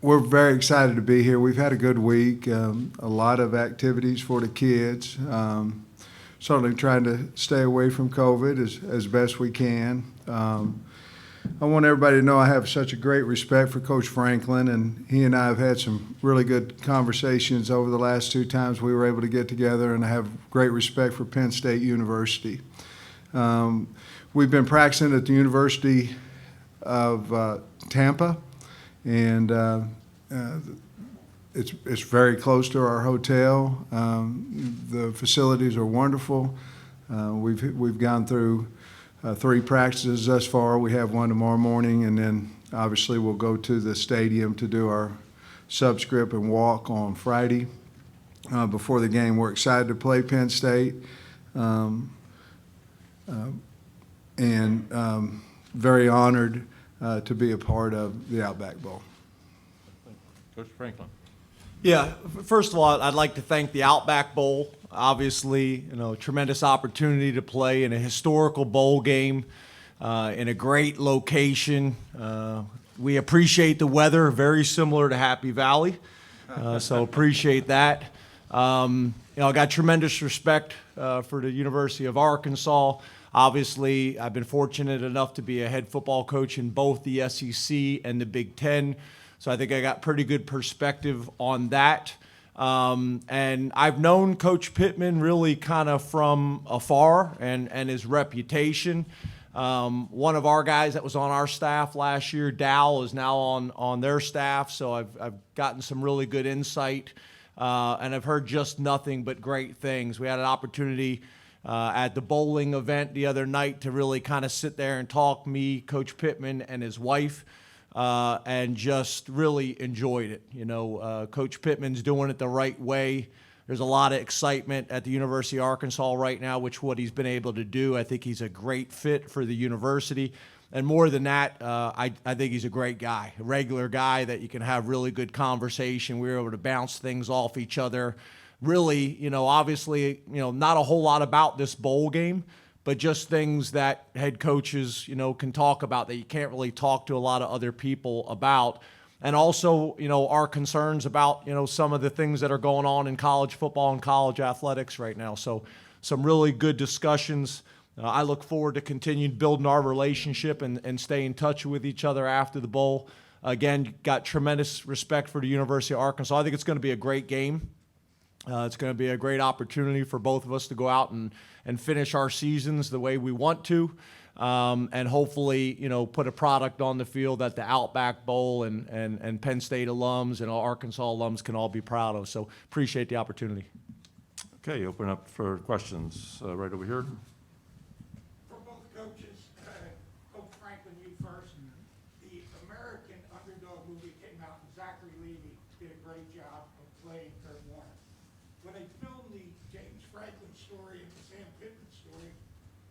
We're very excited to be here. We've had a good week, a lot of activities for the kids. Certainly trying to stay away from COVID as best we can. I want everybody to know I have such a great respect for Coach Franklin, and he and I have had some really good conversations over the last 2 times we were able to get together, and I have great respect for Penn State University. We've been practicing at the University of Tampa, and it's very close to our hotel. The facilities are wonderful. We've gone through 3 practices thus far. We have one tomorrow morning, and then obviously we'll go to the stadium to do our subscript and walk on Friday before the game. We're excited to play Penn State, and very honored to be a part of the Outback Bowl. Coach Franklin. Yeah, first of all, I'd like to thank the Outback Bowl. Obviously, tremendous opportunity to play in a historical bowl game in a great location. We appreciate the weather, very similar to Happy Valley, so appreciate that. I got tremendous respect for the University of Arkansas. Obviously, I've been fortunate enough to be a head football coach in both the SEC and the Big Ten. So I think I got pretty good perspective on that. And I've known Coach Pittman really kind of from afar and his reputation. One of our guys that was on our staff last year, Dow, is now on their staff. So I've gotten some really good insight, and I've heard just nothing but great things. We had an opportunity at the bowling event the other night to really kind of sit there and talk, me, Coach Pittman, and his wife. And just really enjoyed it. Coach Pittman's doing it the right way. There's a lot of excitement at the University of Arkansas right now, which what he's been able to do. I think he's a great fit for the university. And more than that, I think he's a great guy, a regular guy that you can have really good conversation. We were able to bounce things off each other. Really, obviously, not a whole lot about this bowl game, but just things that head coaches, can talk about that you can't really talk to a lot of other people about. And also, our concerns about, some of the things that are going on in college football and college athletics right now. So some really good discussions. I look forward to continuing building our relationship and stay in touch with each other after the bowl. Again, got tremendous respect for the University of Arkansas. I think it's going to be a great game. It's going to be a great opportunity for both of us to go out and finish our seasons the way we want to, and hopefully, put a product on the field that the Outback Bowl and Penn State alums and Arkansas alums can all be proud of. So appreciate the opportunity. Okay, open up for questions right over here. For both coaches, Coach Franklin, you first. The American Underdog movie came out, and Zachary Levi did a great job of playing Kurt Warner. When they filmed the James Franklin story and the Sam Pittman story,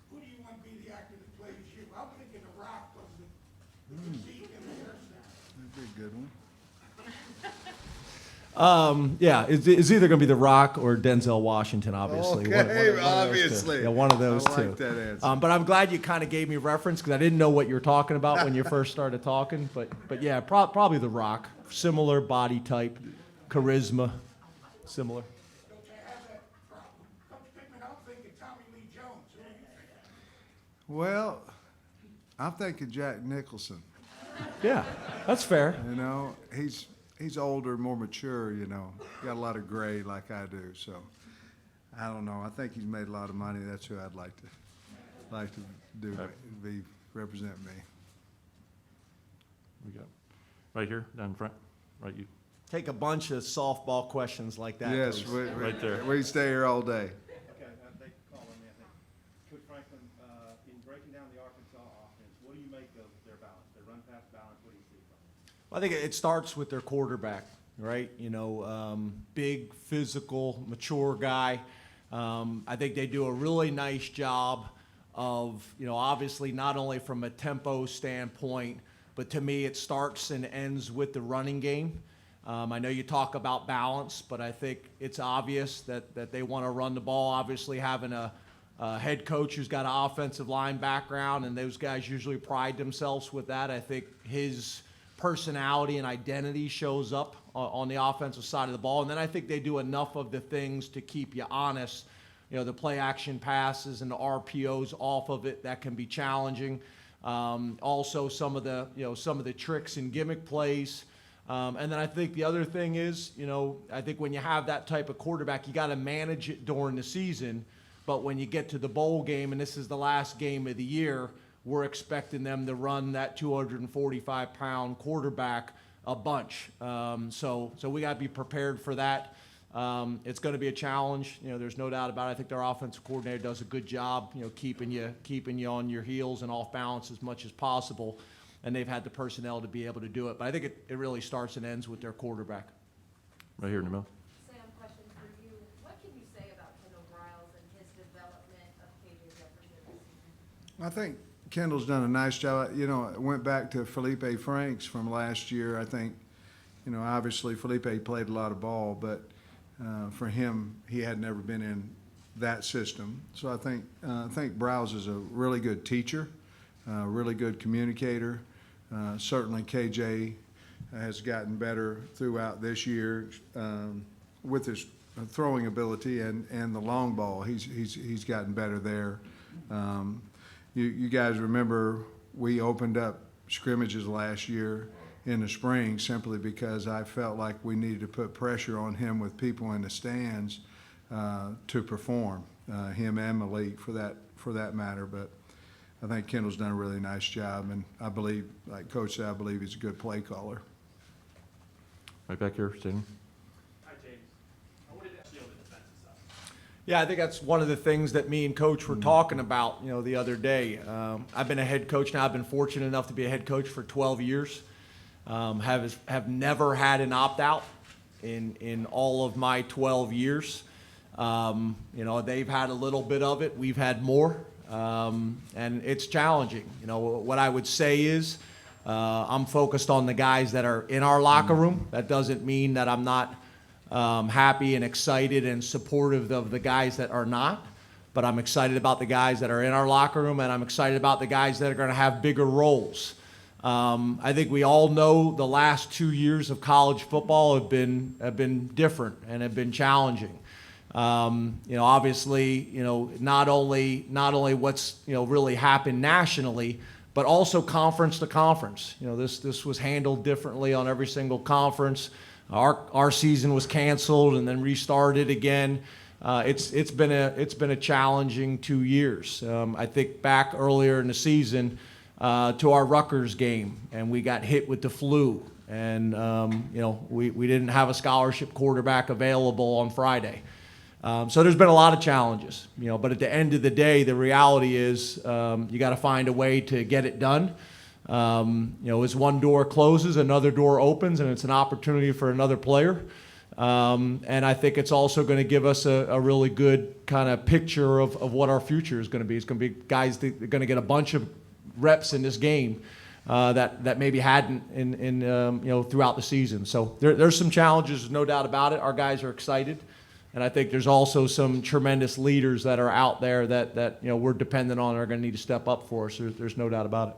who do you want to be the actor that plays you? I'm thinking The Rock was the physique and the hairstyle. That'd be a good one. Yeah, it's either going to be The Rock or Denzel Washington, obviously. Okay, obviously. Yeah, one of those I two. like that answer. But I'm glad you kind of gave me reference because I didn't know what you were talking about when you first started talking. But yeah, probably The Rock. Similar body type, charisma, similar. Don't you have that problem? Coach Pittman, I'm thinking Tommy Lee Jones. Who do you think? Well, I'm thinking Jack Nicholson. Yeah, that's fair. He's older, more mature, got a lot of gray like I do. So I don't know. I think he's made a lot of money. That's who I'd like to do, represent me. We got right here, down front, right you. Take a bunch of softball questions like that. Yes, Coach. Right there. We stay here all day. Okay, they call on me, I think. Coach Franklin, in breaking down the Arkansas offense, what do you make of their balance, their run-pass balance? What do you see from them? I think it starts with their quarterback, right? Big, physical, mature guy. I think they do a really nice job of, obviously not only from a tempo standpoint, but to me it starts and ends with the running game. I know you talk about balance, but I think it's obvious that they want to run the ball. Obviously having a head coach who's got an offensive line background, and those guys usually pride themselves with that. I think his personality and identity shows up on the offensive side of the ball. And then I think they do enough of the things to keep you honest. You know, the play action passes and the RPOs off of it, that can be challenging. Also some of the tricks and gimmick plays. And then I think the other thing is, you know, I think when you have that type of quarterback, you got to manage it during the season. But when you get to the bowl game, and this is the last game of the year, we're expecting them to run that 245-pound quarterback a bunch. So we got to be prepared for that. It's going to be a challenge. You know, there's no doubt about it. I think their offensive coordinator does a good job, you know, keeping you on your heels and off balance as much as possible. And they've had the personnel to be able to do it. But I think it really starts and ends with their quarterback. Right here in the middle. Sam, question for you. What can you say about Kendall Briles and his development of KJ Jefferson this season? I think Kendall's done a nice job. You know, I went back to Felipe Franks from last year. I think, you know, obviously Felipe played a lot of ball, but for him, he had never been in that system. So I think Briles is a really good teacher, really good communicator. Certainly KJ has gotten better throughout this year with his throwing ability and the long ball. He's gotten better there. You guys remember we opened up scrimmages last year in the spring simply because I felt like we needed to put pressure on him with people in the stands to perform, him and Malik for that matter. But I think Kendall's done a really nice job, and I believe, like Coach said, I believe he's a good play caller. Right back here, Stephen. Hi, James. I wanted to ask you on the defensive side. Yeah, I think that's one of the things that me and Coach were talking about, you know, the other day. I've been a head coach now. I've been fortunate enough to be a head coach for 12 years. Have never had an opt-out in all of my 12 years. You know, they've had a little bit of it. We've had more. And it's challenging. You know, what I would say is I'm focused on the guys that are in our locker room. That doesn't mean that I'm not happy and excited and supportive of the guys that are not, but I'm excited about the guys that are in our locker room, and I'm excited about the guys that are going to have bigger roles. I think we all know the last 2 years of college football have been different and have been challenging. You know, obviously, you know, not only what's, you know, really happened nationally, but also conference to conference. You know, this was handled differently on every single conference. Our season was canceled and then restarted again. It's been a challenging 2 years. I think back earlier in the season to our Rutgers game, and we got hit with the flu, and you know, we didn't have a scholarship quarterback available on Friday. So there's been a lot of challenges, you know, but at the end of the day, the reality is you got to find a way to get it done. You know, as one door closes, another door opens, and it's an opportunity for another player. And I think it's also going to give us a really good kind of picture of what our future is going to be. It's going to be guys that are going to get a bunch of reps in this game that maybe hadn't in you know, throughout the season. So there's some challenges, no doubt about it. Our guys are excited. And I think there's also some tremendous leaders that are out there that you know, we're dependent on and are going to need to step up for us. There's no doubt about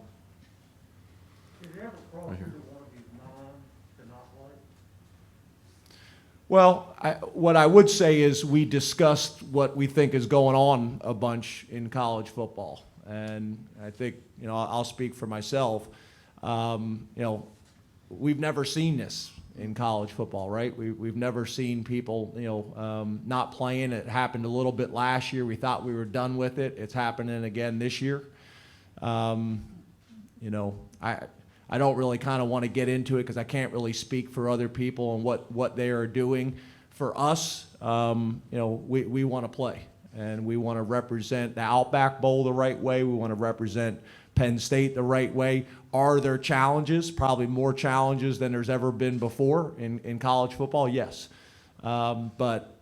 it. Did you ever cross Right here. either one of these to not play? Well, what I would say is we discussed what we think is going on a bunch in college football. And I think, you know, I'll speak for myself. You know, we've never seen this in college football, right? We've never seen people, you know, not playing. It happened a little bit last year. We thought we were done with it. It's happening again this year. You know, I don't really kind of want to get into it because I can't really speak for other people and what they are doing. For us, you know, we want to play, and we want to represent the Outback Bowl the right way. We want to represent Penn State the right way. Are there challenges? Probably more challenges than there's ever been before in college football, yes. But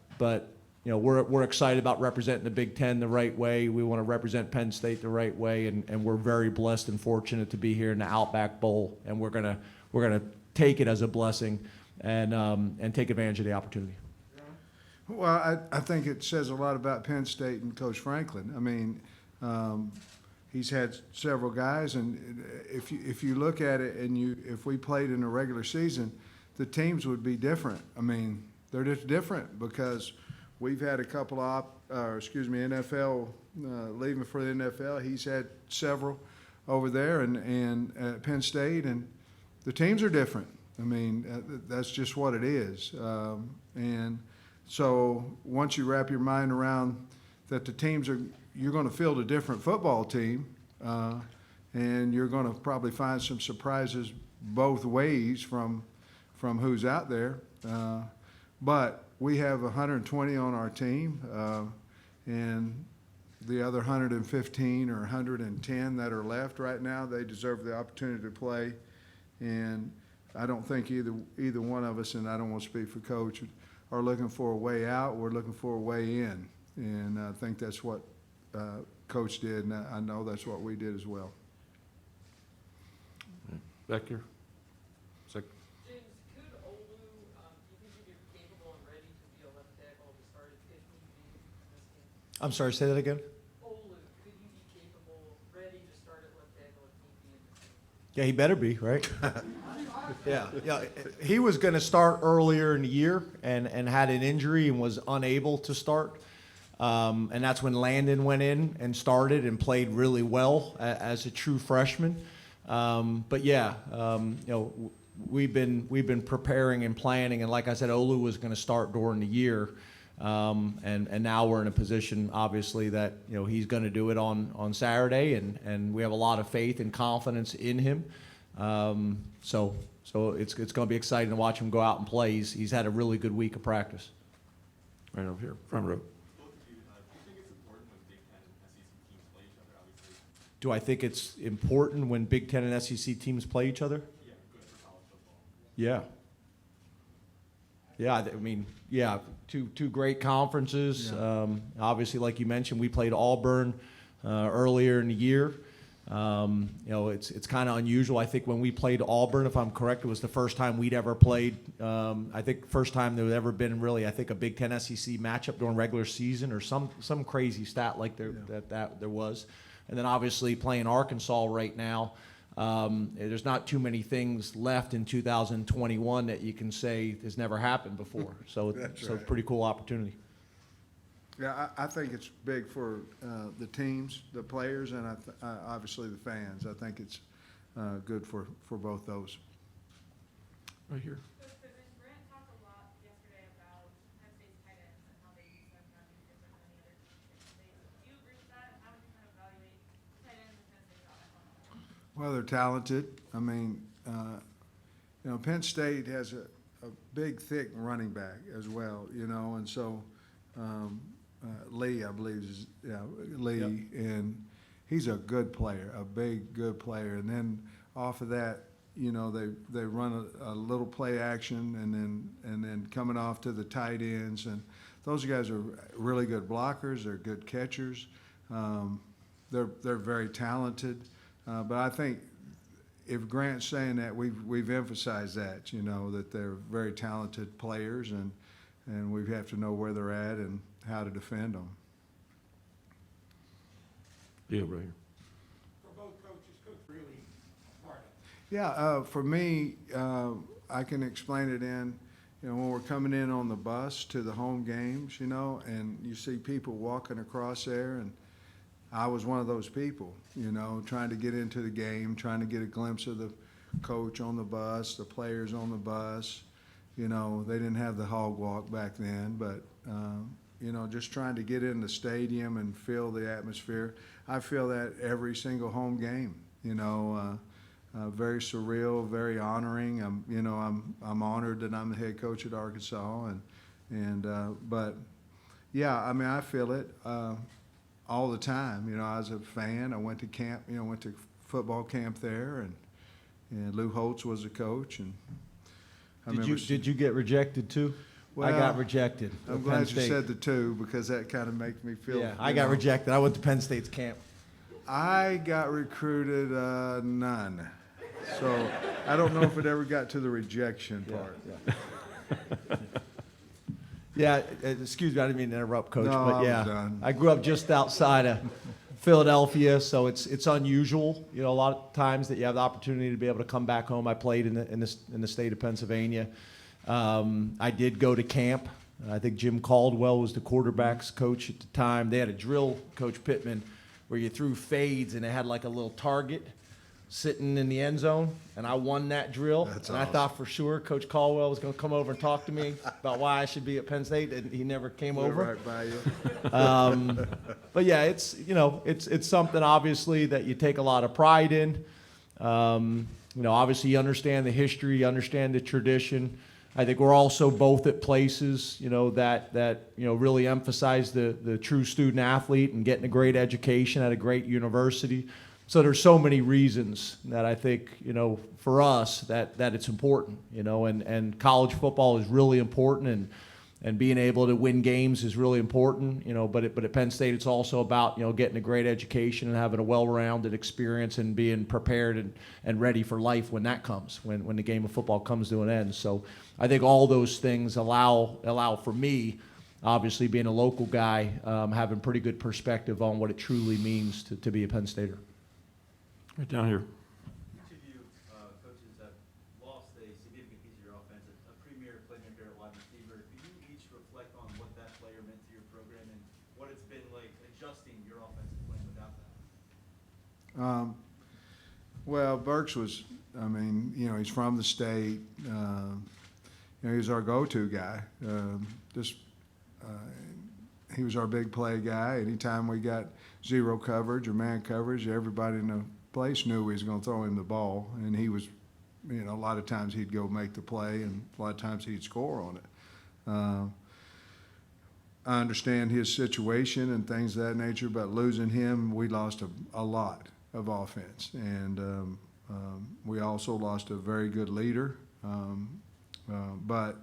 you know, we're excited about representing the Big Ten the right way. We want to represent Penn State the right way, and we're very blessed and fortunate to be here in the Outback Bowl, and we're gonna take it as a blessing and take advantage of the opportunity. Well, I think it says a lot about Penn State and Coach Franklin. I mean, he's had several guys, and if you look at it and if we played in a regular season, the teams would be different. I mean, they're just different because we've had a couple of NFL leaving for the NFL. He's had several over there and at Penn State, and the teams are different. I mean, that's just what it is. And so once you wrap your mind around that the teams you're going to field a different football team, and you're going to probably find some surprises both ways from who's out there. But we have 120 on our team, and the other 115 or 110 that are left right now, they deserve the opportunity to play. And I don't think either one of us, and I don't want to speak for Coach, are looking for a way out. We're looking for a way in. And I think that's what Coach did, and I know that's what we did as well. Back here. James, could Olu, do you think he'd be capable and ready to be a left tackle to start if need be in this game? I'm sorry, say that again? Olu, could you be capable, ready to start at left tackle if need be in this game? Yeah, he better be, right? Yeah. He was going to start earlier in the year and had an injury and was unable to start. And that's when Landon went in and started and played really well as a true freshman. But yeah, we've been preparing and planning, and like I said, Olu was going to start during the year, and now we're in a position, obviously, that he's going to do it on Saturday, and we have a lot of faith and confidence in him. So it's going to be exciting to watch him go out and play. He's had a really good week of practice. Right over here, front row. Do I think it's important when Big Ten and SEC teams play each other? Yeah, good for college football. Yeah. Yeah, I mean, yeah, two great conferences. Yeah. Obviously, like you mentioned, we played Auburn earlier in the year. It's kind of unusual. I think when we played Auburn, if I'm correct, it was the first time we'd ever played. I think first time there had ever been really, I think, a Big Ten SEC matchup during regular season or some crazy stat like that there was. And then obviously playing Arkansas right now, there's not too many things left in 2021 that you can say has never happened before. So it's a pretty cool opportunity. Yeah, I think it's big for the teams, the players, and obviously the fans. I think it's good for both those. Right here. President Grant talked a lot yesterday about Penn State's tight ends and how they use them kind of different than any other states. Do you agree with that? And how would you kind of evaluate tight ends in Penn State's offense? Well, they're talented. I mean, Penn State has a big, thick running back as well, and so Lee, I believe, is Lee, Yep. and he's a good player, a big, good player. And then off of that, they run a little play action, and then coming off to the tight ends, and those guys are really good blockers. They're good catchers. They're very talented. But I think if Grant's saying that, we've emphasized that, that they're very talented players, and we have to know where they're at and how to defend them. Yeah, right here. For both coaches, Coach really part of it. Yeah, for me, I can explain it in, when we're coming in on the bus to the home games, and you see people walking across there, and I was one of those people, trying to get into the game, trying to get a glimpse of the coach on the bus, the players on the bus. They didn't have the hog walk back then, but, just trying to get in the stadium and feel the atmosphere. I feel that every single home game, very surreal, very honoring. I'm honored that I'm the head coach at Arkansas, but yeah, I mean, I feel it all the time. I was a fan. I went to camp, went to football camp there, and Lou Holtz was the coach, and Did you get rejected too? I Well, got rejected. I'm at glad Penn you State. said the two, because that kind of makes me feel. Yeah, I got rejected. I went to Penn State's camp. I got recruited, none. So I don't know if it ever got to the rejection part. Yeah, excuse me, I didn't mean to interrupt, Coach, No, but I was yeah, done. I grew up just outside of Philadelphia, so it's unusual. You know, a lot of times that you have the opportunity to be able to come back home. I played in the state of Pennsylvania. I did go to camp. I think Jim Caldwell was the quarterbacks coach at the time. They had a drill, Coach Pittman, where you threw fades and it had like a little target sitting in the end zone, and I won that drill. That's and I awesome. thought for sure Coach Caldwell was going to come over and talk to me about why I should be at Penn State, and he never came over. Right by you. But yeah, it's something obviously that you take a lot of pride in. Obviously you understand the history, you understand the tradition. I think we're also both at places, that really emphasize the true student athlete and getting a great education at a great university. So there's so many reasons that I think, for us that it's important, and college football is really important, and being able to win games is really important, but at Penn State it's also about, getting a great education and having a well-rounded experience and being prepared and ready for life when that comes, when the game of football comes to an end. So I think all those things allow for me, obviously being a local guy, having pretty good perspective on what it truly means to be a Penn Stater. Right down here. Each of you coaches have lost a significant piece of your offense, a premier playmaker at wide receiver. Can you each reflect on what that player meant to your program and what it's been like adjusting your offensive plan without that? Well, Burks was, he's from the state. He was our go-to guy. He was our big play guy. Anytime we got zero coverage or man coverage, everybody in the place knew we was going to throw him the ball, and he was, a lot of times he'd go make the play, and a lot of times he'd score on it. I understand his situation and things of that nature, but losing him, we lost a lot of offense, and we also lost a very good leader. But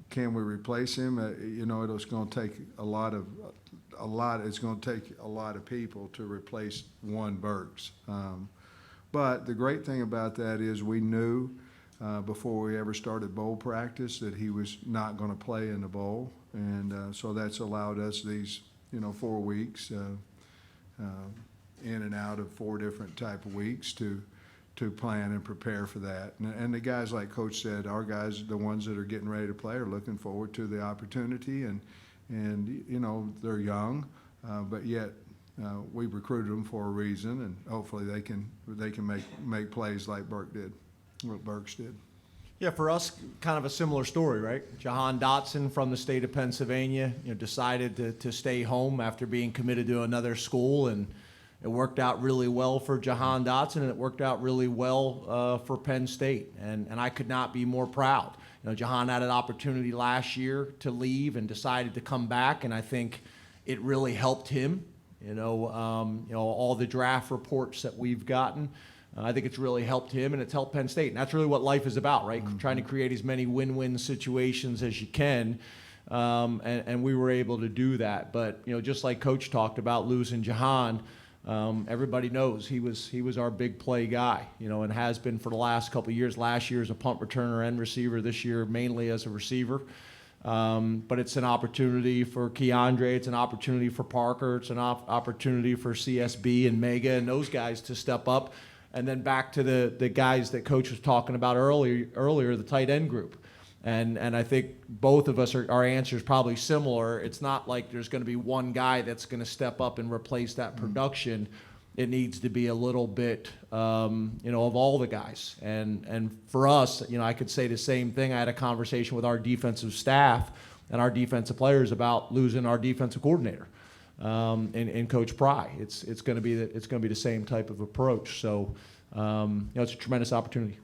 can we replace him? It's going to take it's going to take a lot of people to replace one Burks. But the great thing about that is we knew before we ever started bowl practice that he was not going to play in the bowl, and so that's allowed us these 4 weeks in and out of 4 different type of weeks to plan and prepare for that. And the guys, like Coach said, our guys, the ones that are getting ready to play, are looking forward to the opportunity, and they're young, but yet we recruited them for a reason, and hopefully they can make plays like Burks did. Yeah, for us, kind of a similar story, right? Jahan Dotson from the state of Pennsylvania, decided to stay home after being committed to another school, and it worked out really well for Jahan Dotson, and it worked out really well for Penn State, and I could not be more proud. Jahan had an opportunity last year to leave and decided to come back, and I think it really helped him. All the draft reports that we've gotten, I think it's really helped him, and it's helped Penn State, and that's really what life is about, right? Mm-hmm. Trying to create as many win-win situations as you can, and we were able to do that. But just like Coach talked about losing Jahan, everybody knows he was our big play guy, and has been for the last couple of years. Last year as a punt returner and receiver, this year mainly as a receiver. But it's an opportunity for Keandre, it's an opportunity for Parker, it's an opportunity for CSB and Mega and those guys to step up. And then back to the guys that Coach was talking about earlier, the tight end group. And I think both of us, our answer is probably similar. It's not like there's going to be one guy that's going to step up and replace that production. It needs to be a little bit, of all the guys. And for us, I could say the same thing. I had a conversation with our defensive staff and our defensive players about losing our defensive coordinator, and Coach Pry. It's going to be the same type of approach. So, it's a tremendous opportunity.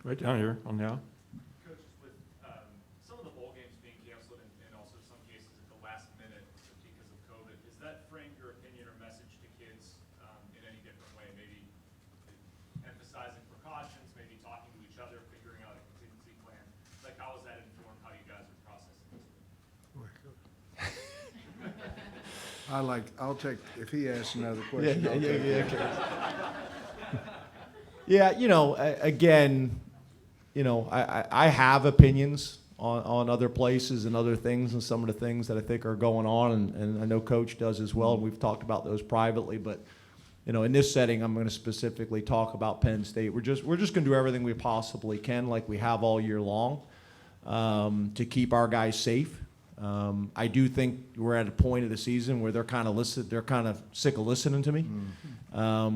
Right down here on the aisle. Coaches, with some of the bowl games being canceled and also some cases at the last minute because of COVID, does that frame your opinion or message to kids in any different way? Maybe emphasizing precautions, maybe talking to each other, figuring out a contingency plan. Like, how has that informed how you guys are processing this? I'll take, if he asks another question, I'll take it. Yeah, again, I have opinions on other places and other things and some of the things that I think are going on, and I know Coach does as well, and we've talked about those privately, but in this setting, I'm going to specifically talk about Penn State. We're just going to do everything we possibly can, like we have all year long, to keep our guys safe. I do think we're at a point of the season where they're kind of sick of listening to me.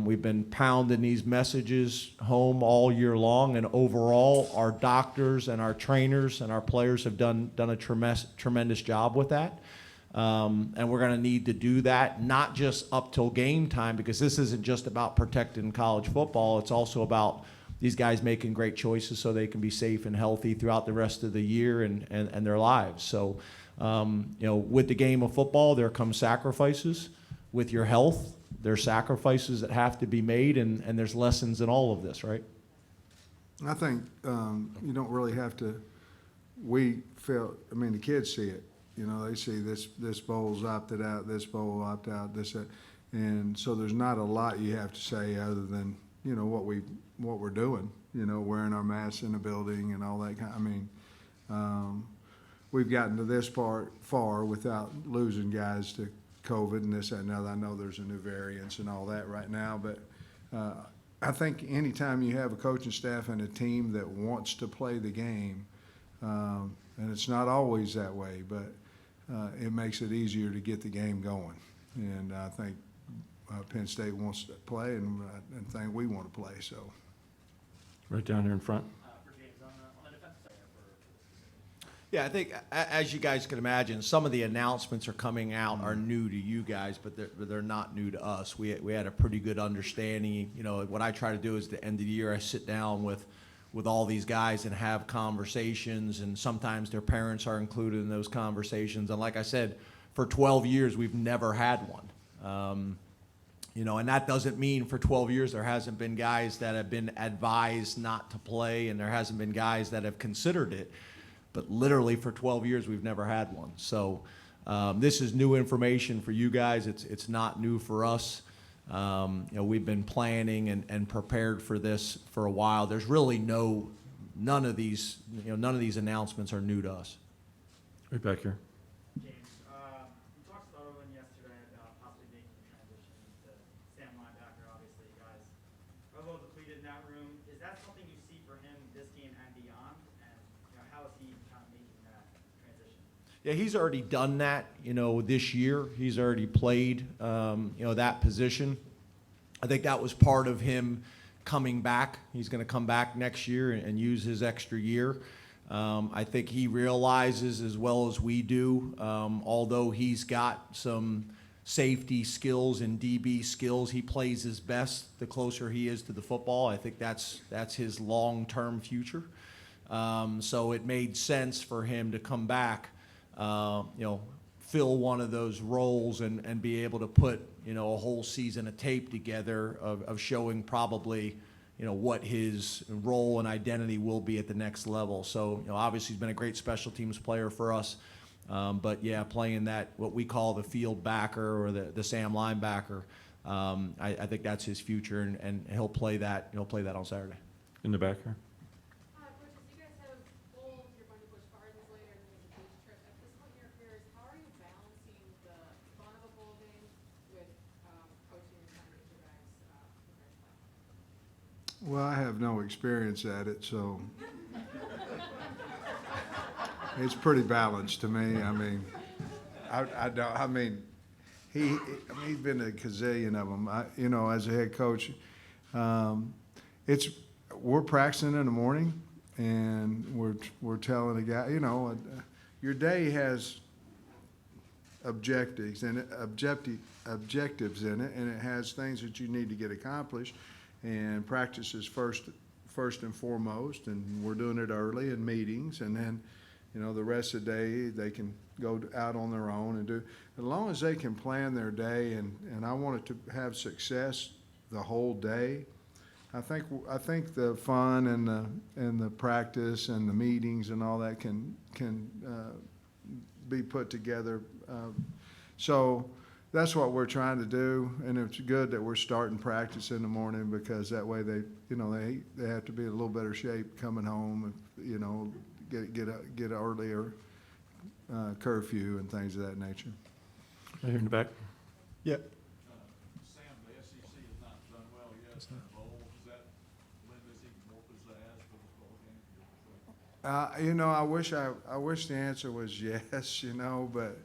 We've been pounding these messages home all year long, and overall, our doctors and our trainers and our players have done a tremendous job with that. And we're going to need to do that, not just up till game time, because this isn't just about protecting college football. It's also about these guys making great choices so they can be safe and healthy throughout the rest of the year and their lives. So, with the game of football, there come sacrifices. With your health, there's sacrifices that have to be made, and there's lessons in all of this, right? I think you don't really have to. The kids see it. They see this bowl's opted out, this bowl opted out, that. And so there's not a lot you have to say other than, what we're doing, wearing our masks in the building and all that we've gotten to this far without losing guys to COVID and this, that, and other. I know there's a new variants and all that right now, but I think anytime you have a coaching staff and a team that wants to play the game, and it's not always that way, but it makes it easier to get the game going. And I think Penn State wants to play, and think we want to play. So, Right down here in front. For James, on the defensive side for Yeah, I think, as you guys can imagine, some of the announcements are coming out are new to you guys, but they're not new to us. We had a pretty good understanding. What I try to do is at the end of the year, I sit down with all these guys and have conversations, and sometimes their parents are included in those conversations. And like I said, for 12 years, we've never had one. And that doesn't mean for 12 years there hasn't been guys that have been advised not to play, and there hasn't been guys that have considered it. But literally for 12 years, we've never had one. So this is new information for you guys. It's not new for us. We've been planning and prepared for this for a while. There's really none of these announcements are new to us. Right back here. James, you talked to Owen yesterday about possibly making the transition to Sam linebacker. Obviously, you guys are a little depleted in that room. Is that something you see for him this game and beyond? And how is he kind of making that transition? Yeah, he's already done that, this year. He's already played, that position. I think that was part of him coming back. He's going to come back next year and use his extra year. I think he realizes, as well as we do, although he's got some safety skills and DB skills, he plays his best the closer he is to the football. I think that's his long-term future. So it made sense for him to come back, fill one of those roles and be able to put, a whole season of tape together of showing probably, what his role and identity will be at the next level. So, obviously he's been a great special teams player for us. But yeah, playing that, what we call the field backer or the Sam linebacker, I think that's his future, and he'll play that on Saturday. In the back here. Coaches, you guys have bowls, you're going to Busch Gardens later, and then there's a beach trip. At this point in your careers, how are you balancing the fun of a bowl game with coaching and trying to get your guys play? Well, I have no experience at it, so it's pretty balanced to me. He's been a gazillion of them. As a head coach, we're practicing in the morning, and we're telling a guy, your day has objectives in it, and it has things that you need to get accomplished. And practice is first and foremost, and we're doing it early in meetings, and then, the rest of the day they can go out on their own and do. As long as they can plan their day, and I want it to have success the whole day. I think the fun and the practice and the meetings and all that can be put together. So that's what we're trying to do, and it's good that we're starting practice in the morning, because that way they have to be in a little better shape coming home, get earlier curfew and things of that nature. Right here in the back. Yeah. Sam, the SEC has not done well yet in the bowl. Does that lend us even more pizzazz for this bowl game? You know, I wish the answer was yes, you know, but,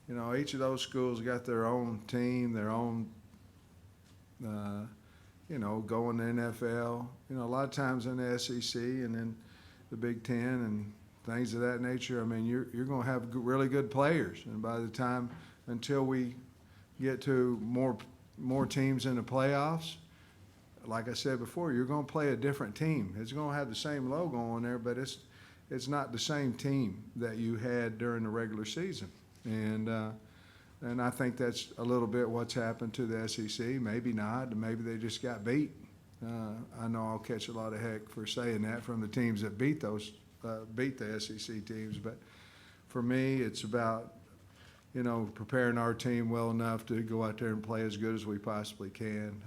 you know, each of those schools got their own team, their own, you know, going to NFL. You know, a lot of times in the SEC and then the Big Ten and things of that nature, I mean, you're going to have really good players. And by the time, until we get to more teams in the playoffs, like I said before, you're going to play a different team. It's going to have the same logo on there, but it's not the same team that you had during the regular season. And I think that's a little bit what's happened to the SEC. Maybe not. Maybe they just got beat. I know I'll catch a lot of heck for saying that from the teams that beat the SEC teams. But for me, it's about, you know, preparing our team well enough to go out there and play as good as we possibly can.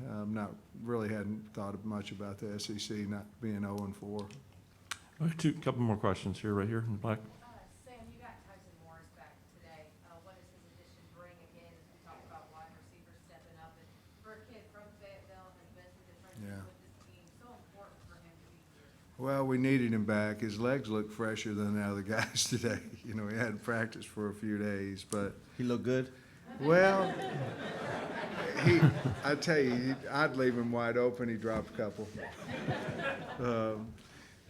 Hadn't thought much about the SEC not being 0-4. All right, couple more questions here, right here in the black. Sam, you got Tyson Morris back today. What does his addition bring again, as we talked about wide receivers stepping up? And for a kid from Fayetteville, has been through different Yeah. with this team, so important for him to be here. Well, we needed him back. His legs look fresher than the other guys today. You know, he hadn't practiced for a few days, but He look good? well, I tell you, I'd leave him wide open. He dropped a couple.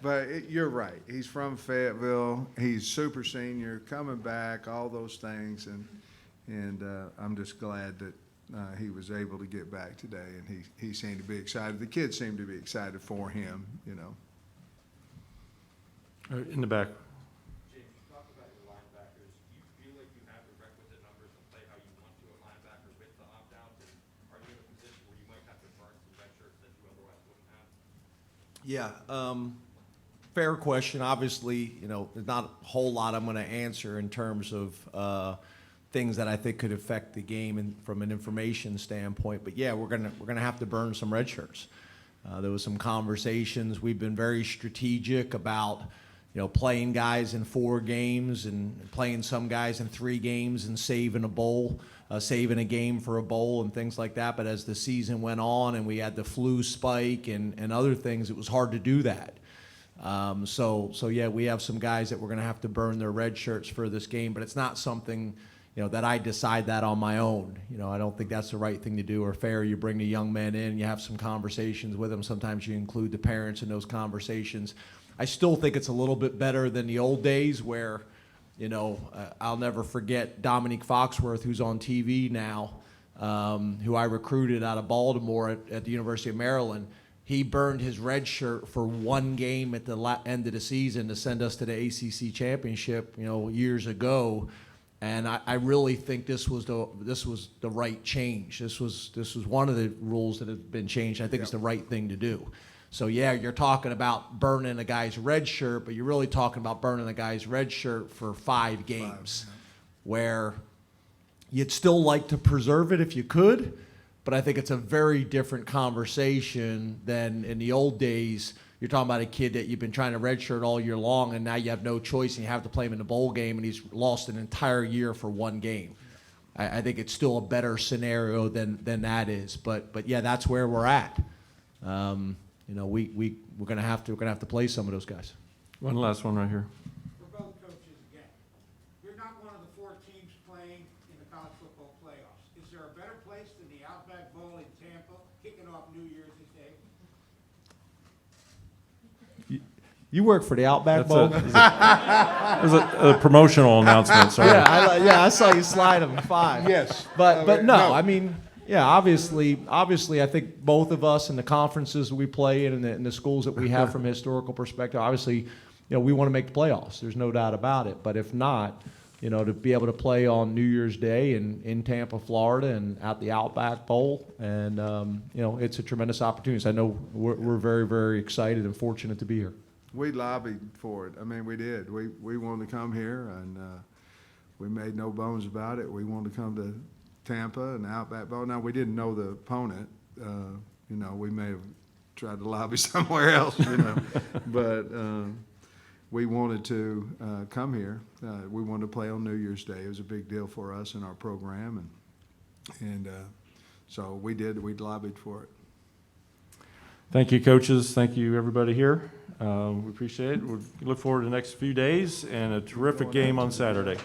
But you're right. He's from Fayetteville. He's super senior, coming back, all those things, and I'm just glad that he was able to get back today, and he seemed to be excited. The kids seemed to be excited for him, you know. All right, in the back. James, you talked about your linebackers. Do you feel like you have the requisite numbers to play how you want to at linebacker with the opt-outs? And are you in a position where you might have to burn some red shirts that you otherwise wouldn't have? Yeah, fair question. Obviously, you know, there's not a whole lot I'm going to answer in terms of things that I think could affect the game and from an information standpoint. But yeah, we're gonna have to burn some red shirts. There was some conversations. We've been very strategic about, you know, playing guys in 4 games and playing some guys in 3 games and saving a game for a bowl and things like that. But as the season went on and we had the flu spike and other things, it was hard to do that. So yeah, we have some guys that we're going to have to burn their red shirts for this game, but it's not something, you know, that I decide that on my own. You know, I don't think that's the right thing to do or fair. You bring the young men in, you have some conversations with them. Sometimes you include the parents in those conversations. I still think it's a little bit better than the old days where, you know, I'll never forget Dominique Foxworth, who's on TV now, who I recruited out of Baltimore at the University of Maryland. He burned his red shirt for 1 game at the end of the season to send us to the ACC championship, you know, years ago. And I really think this was the right change. This was one of the rules that have been changed. I think it's the right thing to do. So yeah, you're talking about burning a guy's red shirt, but you're really talking about burning a guy's red shirt for 5 games, where you'd still like to preserve it if you could, but I think it's a very different conversation than in the old days. You're talking about a kid that you've been trying to redshirt all year long, and now you have no choice, and you have to play him in the bowl game, and he's lost an entire year for 1 game. I think it's still a better scenario than that is. But yeah, that's where we're at. You know, we're gonna have to play some of those guys. One last one right here. For both coaches again, you're not one of the 4 teams playing in the college football playoffs. Is there a better place than the Outback Bowl in Tampa, kicking off New Year's Day? You work for the Outback Bowl? There's a promotional announcement, sorry. Yeah, I saw you slide them 5. Yes. But no, I mean, yeah, obviously, I think both of us in the conferences we play in and the schools that we have from a historical perspective, obviously, you know, we want to make the playoffs. There's no doubt about it. But if not, you know, to be able to play on New Year's Day in Tampa, Florida, and at the Outback Bowl, and you know, it's a tremendous opportunity. So I know we're very, very excited and fortunate to be here. We lobbied for it. I mean, we did. We wanted to come here, and we made no bones about it. We wanted to come to Tampa and Outback Bowl. Now, we didn't know the opponent. You know, we may have tried to lobby somewhere else, you know. But we wanted to come here. We wanted to play on New Year's Day. It was a big deal for us in our program, and so we did. We lobbied for it. Thank you, coaches. Thank you, everybody here. We appreciate it. We look forward to the next few days and a terrific game on Saturday.